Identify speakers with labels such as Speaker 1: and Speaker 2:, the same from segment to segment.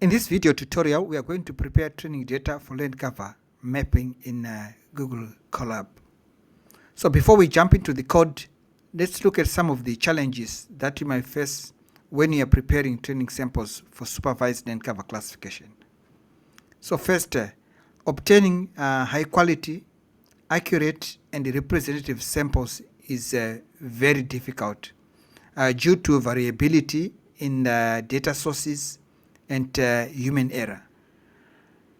Speaker 1: In this video tutorial, we are going to prepare training data for land cover mapping in Google Colab. So before we jump into the code, let's look at some of the challenges that you might face when you are preparing training samples for supervised land cover classification. So first, obtaining high quality, accurate and representative samples is very difficult due to variability in data sources and human error.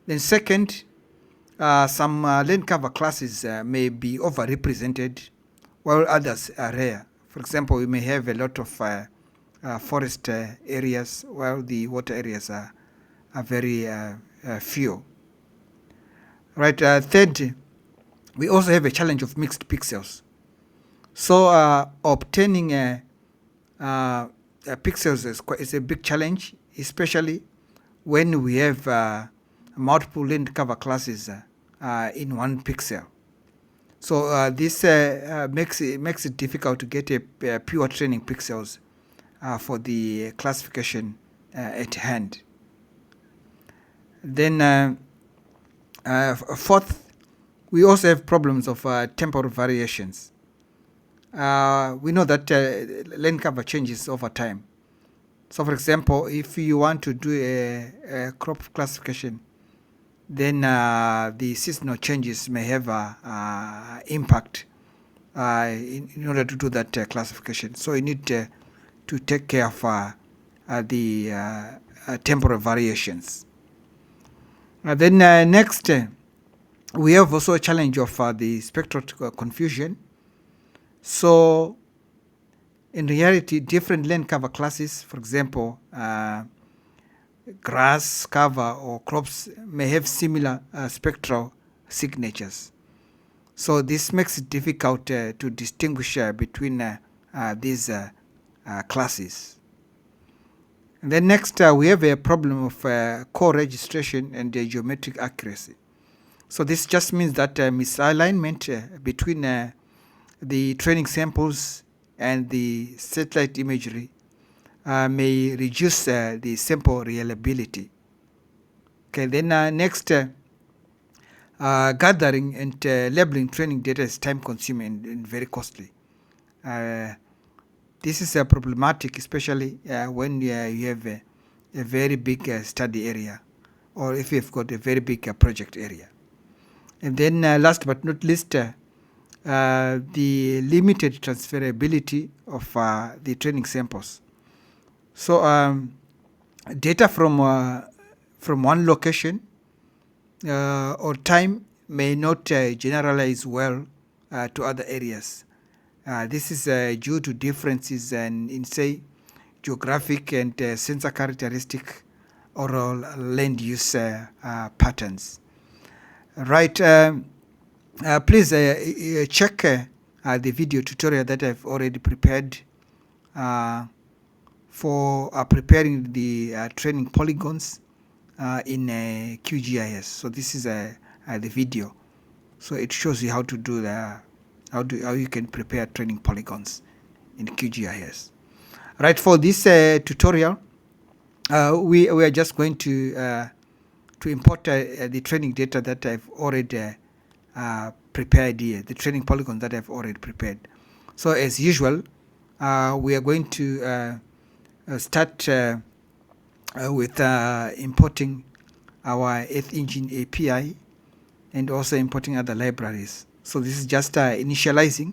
Speaker 1: Then second, some land cover classes may be overrepresented while others are rare. For example, we may have a lot of forest areas while the water areas are very few. Right. Third, we also have a challenge of mixed pixels. So obtaining pixels is a big challenge, especially when we have multiple land cover classes in one pixel. So this makes it difficult to get a pure training pixels for the classification at hand. Then fourth, we also have problems of temporal variations. We know that land cover changes over time. So for example, if you want to do a crop classification, then the seasonal changes may have impact in order to do that classification. So you need to take care of the temporal variations. Then next, we have also a challenge of the spectral confusion. So in reality, different land cover classes, for example, grass cover or crops may have similar spectral signatures. So this makes it difficult to distinguish between these classes. And then next, we have a problem of co-registration and geometric accuracy. So this just means that misalignment between the training samples and the satellite imagery may reduce the sample reliability. Okay, then next, gathering and labeling training data is time consuming and very costly. This is problematic, especially when you have a very big study area, or if you've got a very big project area. And then last but not least, the limited transferability of the training samples. So data from one location or time may not generalize well to other areas. This is due to differences in say geographic and sensor characteristic or land use patterns. Right. Please check the video tutorial that I've already prepared for preparing the training polygons in QGIS. So this is the video. So it shows you how to do how you can prepare training polygons in QGIS. Right. For this tutorial, we are just going to import the training data that I've already prepared here, the training polygons that I've already prepared. So as usual, we are going to start with importing our Earth Engine API and also importing other libraries. So this is just initializing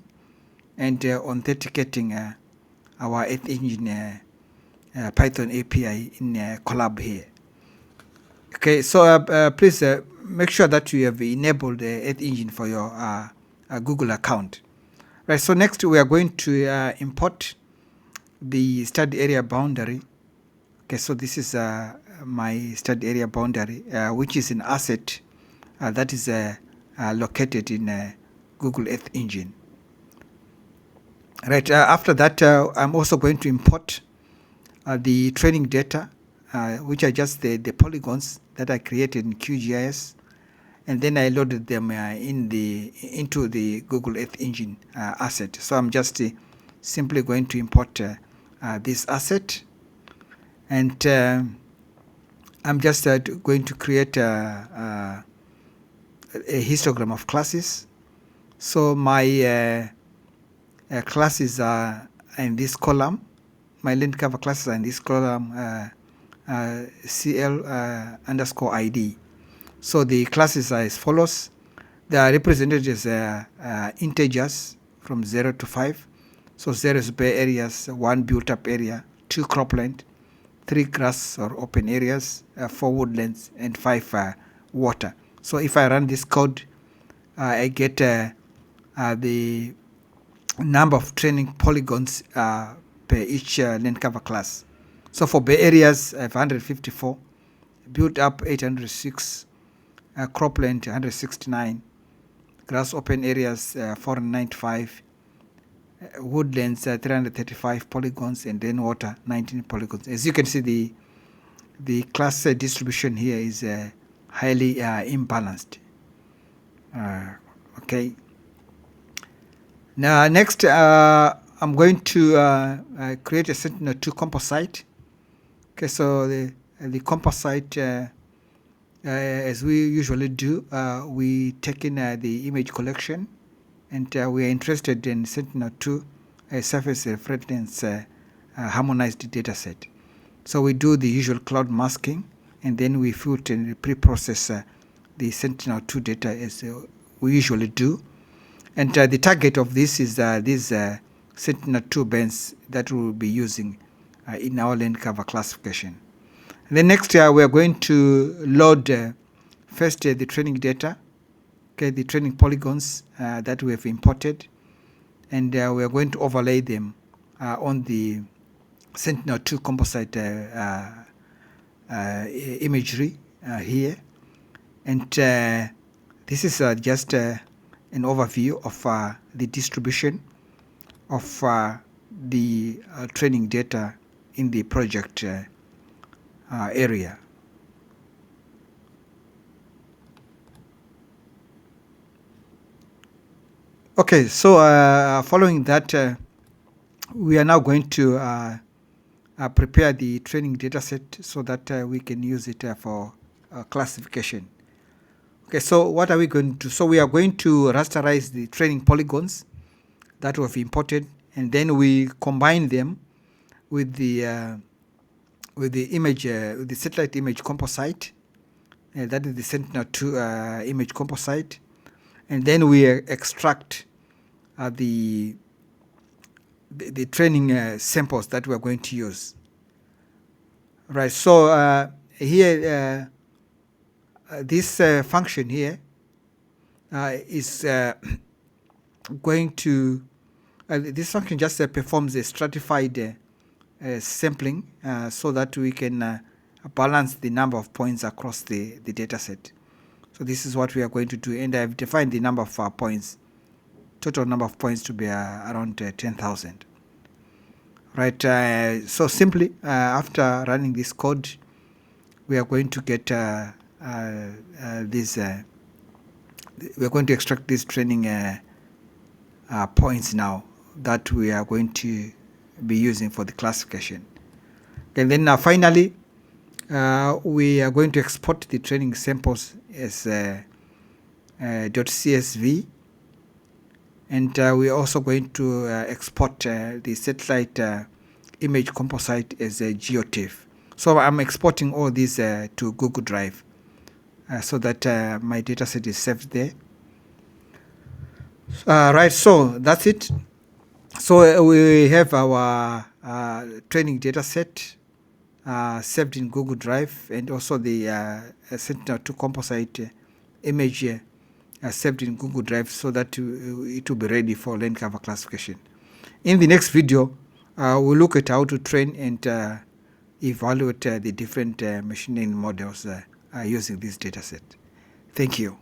Speaker 1: and authenticating our Earth Engine Python API in Colab here. Okay, so please make sure that you have enabled the Earth Engine for your Google account. Right, so next we are going to import the study area boundary. Okay, so this is my study area boundary, which is an asset that is located in Google Earth Engine. Right, after that, I'm also going to import the training data, which are just the polygons that I created in QGIS, and then I loaded them into the Google Earth Engine asset. So I'm just simply going to import this asset, and I'm just going to create a histogram of classes. So my classes are in this column. My land cover classes are in this column CL underscore ID. So the classes are as follows. They are represented as integers from 0 to 5. So 0 is bare areas, 1 built up area, 2 cropland, 3 grass or open areas, 4 woodlands, and 5 water. So if I run this code, I get the number of training polygons per each land cover class. So for bare areas, I have 154, built up 806, cropland 169, grass open areas 495, woodlands 335 polygons, and then water 19 polygons. As you can see, the class distribution here is highly imbalanced. Okay. Now next, I'm going to create a Sentinel-2 composite. Okay, so the composite, as we usually do, we take in the image collection, and we are interested in Sentinel-2 surface reference harmonized dataset. So we do the usual cloud masking, and then we filter and pre-process the Sentinel-2 data as we usually do. And the target of this is these Sentinel-2 bands that we will be using in our land cover classification. And then next, we are going to load first the training data, okay, the training polygons that we have imported, and we are going to overlay them on the Sentinel-2 composite imagery here. And this is just an overview of the distribution of the training data in the project area. Okay, so following that, we are now going to prepare the training dataset so that we can use it for classification. Okay, so what are we going to do? So we are going to rasterize the training polygons that we have imported, and then we combine them with the image, with the satellite image composite. That is the Sentinel-2 image composite, and then we extract the training samples that we are going to use. Right. So here. This function here is going to, this function just performs a stratified sampling so that we can balance the number of points across the data set. So this is what we are going to do, and I've defined the number of points, total number of points to be around 10,000. Right, so simply after running this code, we are going to get we're going to extract these training points now that we are going to be using for the classification. And then finally, we are going to export the training samples as .csv, and we're also going to export the satellite image composite as a GeoTIFF. So I'm exporting all these to Google Drive so that my dataset is saved there. Right, so that's it. So we have our training dataset saved in Google Drive, and also the Sentinel-2 composite image saved in Google Drive, so that it will be ready for land cover classification. In the next video, we'll look at how to train and evaluate the different machine learning models using this dataset. Thank you.